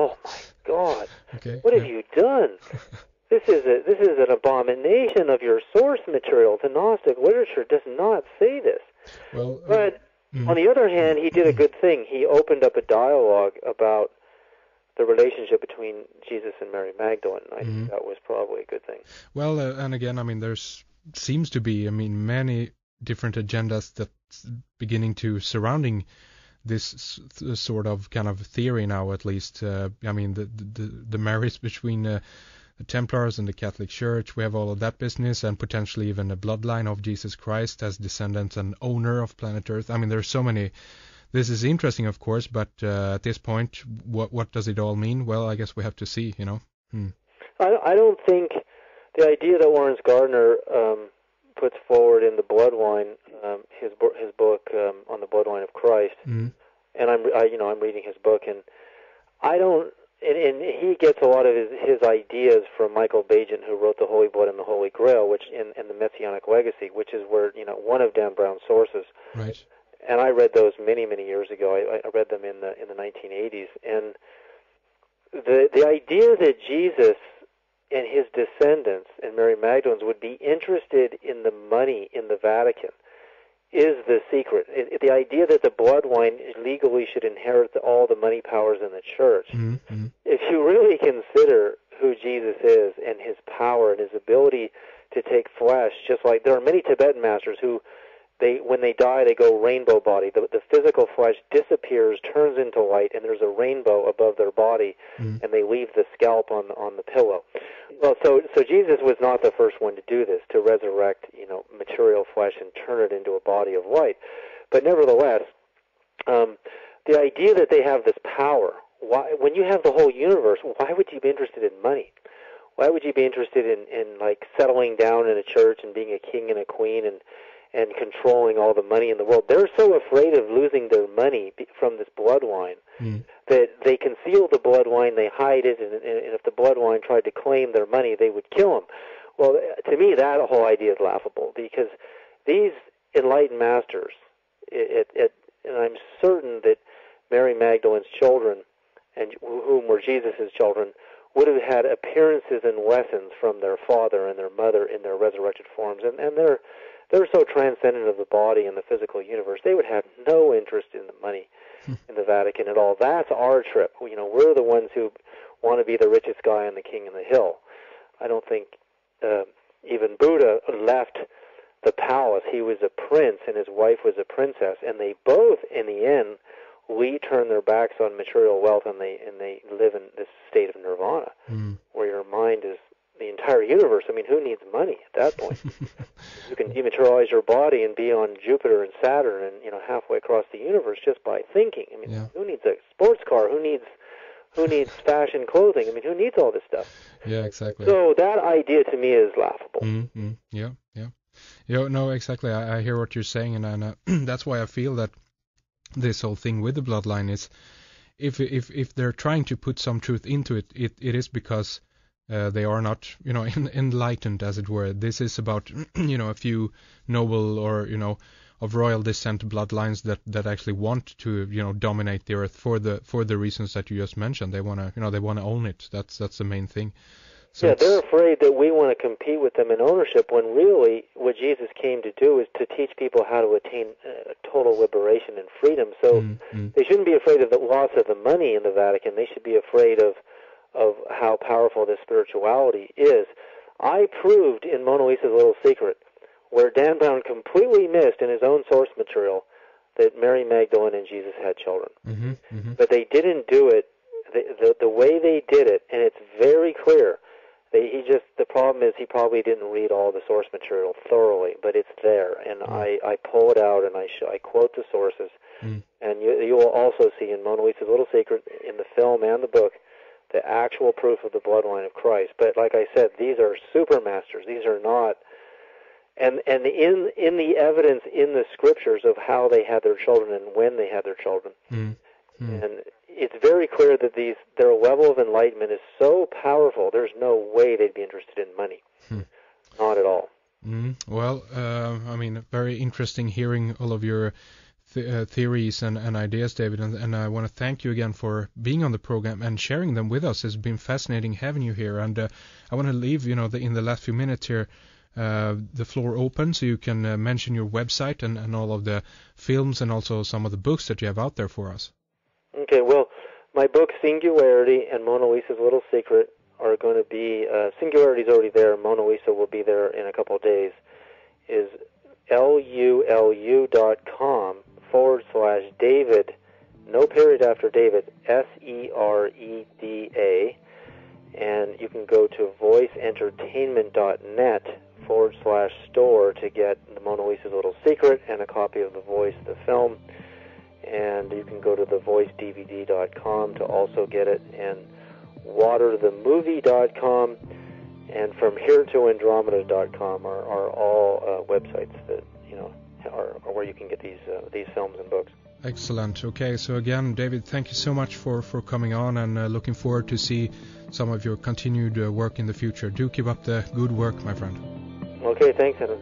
oh my God, Okay. what have you done? This is an abomination of your source material. The Gnostic literature does not say this. Well, But on the other hand, he did a good thing. He opened up a dialogue about the relationship between Jesus and Mary Magdalene. I think that was probably a good thing. Well, and again, I mean, there's seems to be, I mean, many different agendas that's beginning to surrounding this sort of kind of theory now, at least. I mean, the marriage between the Templars and the Catholic Church, we have all of that business, and potentially even a bloodline of Jesus Christ as descendant and owner of planet Earth. I mean, there's so many. This is interesting, of course, but at this point, what does it all mean? Well, I guess we have to see, you know. I don't think the idea that Lawrence Gardner puts forward in the Bloodline, his book on the Bloodline of Christ, and I'm reading his book, and I don't. And he gets a lot of his ideas from Michael Bagent, who wrote The Holy Blood and the Holy Grail, which and the Messianic Legacy, which is where one of Dan Brown's sources. Right. And I read those many years ago. I read them in the 1980s, and the idea that Jesus and his descendants and Mary Magdalene's would be interested in the money in the Vatican is the secret. The idea that the bloodline legally should inherit all the money powers in the church. Mm-hmm. If you really consider who Jesus is and his power and his ability to take flesh, just like there are many Tibetan masters who, when they die, they go rainbow body. The physical flesh disappears, turns into light, and there's a rainbow above their body, and they leave the scalp on the pillow. Well, so Jesus was not the first one to do this, to resurrect material flesh and turn it into a body of light. But nevertheless, the idea that they have this power, when you have the whole universe, why would you be interested in money? Why would you be interested in like settling down in a church and being a king and a queen and controlling all the money in the world? They're so afraid of losing their money from this bloodline that they conceal the bloodline, they hide it, and if the bloodline tried to claim their money, they would kill them. Well, to me, that whole idea is laughable, because these enlightened masters, and I'm certain that Mary Magdalene's children, and whom were Jesus' children, would have had appearances and lessons from their father and their mother in their resurrected forms, and they're so transcendent of the body and the physical universe, they would have no interest in the money in the Vatican at all. That's our trip. We're the ones who want to be the richest guy on the king in the hill. I don't think even Buddha left the palace. He was a prince and his wife was a princess, and they both, in the end, turn their backs on material wealth, and they live in this state of nirvana, where your mind is the entire universe. I mean, who needs money at that point? You can dematerialize your body and be on Jupiter and Saturn and halfway across the universe just by thinking. I mean, who needs a sports car? Who needs fashion clothing? I mean, who needs all this stuff? Yeah, exactly. So that idea to me is laughable. Mm-hmm. Yeah. No, exactly. I hear what you're saying, and that's why I feel that this whole thing with the bloodline is, if they're trying to put some truth into it, it is because they are not, enlightened, as it were. This is about, a few noble or, of royal descent bloodlines that actually want to, dominate the earth for the reasons that you just mentioned. They want to, they want to own it. That's the main thing. So they're afraid that we want to compete with them in ownership, when really what Jesus came to do is to teach people how to attain total liberation and freedom. So they shouldn't be afraid of the loss of the money in the Vatican. They should be afraid of how powerful this spirituality is. I proved in Mona Lisa's Little Secret, where Dan Brown completely missed in his own source material, that Mary Magdalene and Jesus had children. But they didn't do it the way they did it, and it's very clear. The problem is he probably didn't read all the source material thoroughly, but it's there, and I pull it out and I quote the sources, and you will also see in Mona Lisa's Little Secret, in the film and the book, the actual proof of the bloodline of Christ. But like I said, these are super masters. These are not, and in the evidence in the scriptures of how they had their children and when they had their children, and it's very clear that their level of enlightenment is so powerful. There's no way they'd be interested in money, not at all. Well, I mean, very interesting hearing all of your theories and ideas, David, and I want to thank you again for being on the program and sharing them with us. It's been fascinating having you here, and I want to leave, in the last few minutes here, the floor open so you can mention your website and all of the films and also some of the books that you have out there for us. Okay, well, my book Singularity and Mona Lisa's Little Secret are going to be, Singularity's already there, Mona Lisa will be there in a couple of days, is lulu.com/David, no period after David, Sereda, and you can go to voiceentertainment.net/store to get the Mona Lisa's Little Secret and a copy of The Voice, the film, and you can go to thevoicedvd.com to also get it, and waterthemovie.com and from here to Andromeda.com are all websites that are where you can get these films and books. Excellent. Okay, so again, David, thank you so much for coming on, and looking forward to see some of your continued work in the future. Do keep up the good work, my friend. Okay, thanks, Henry.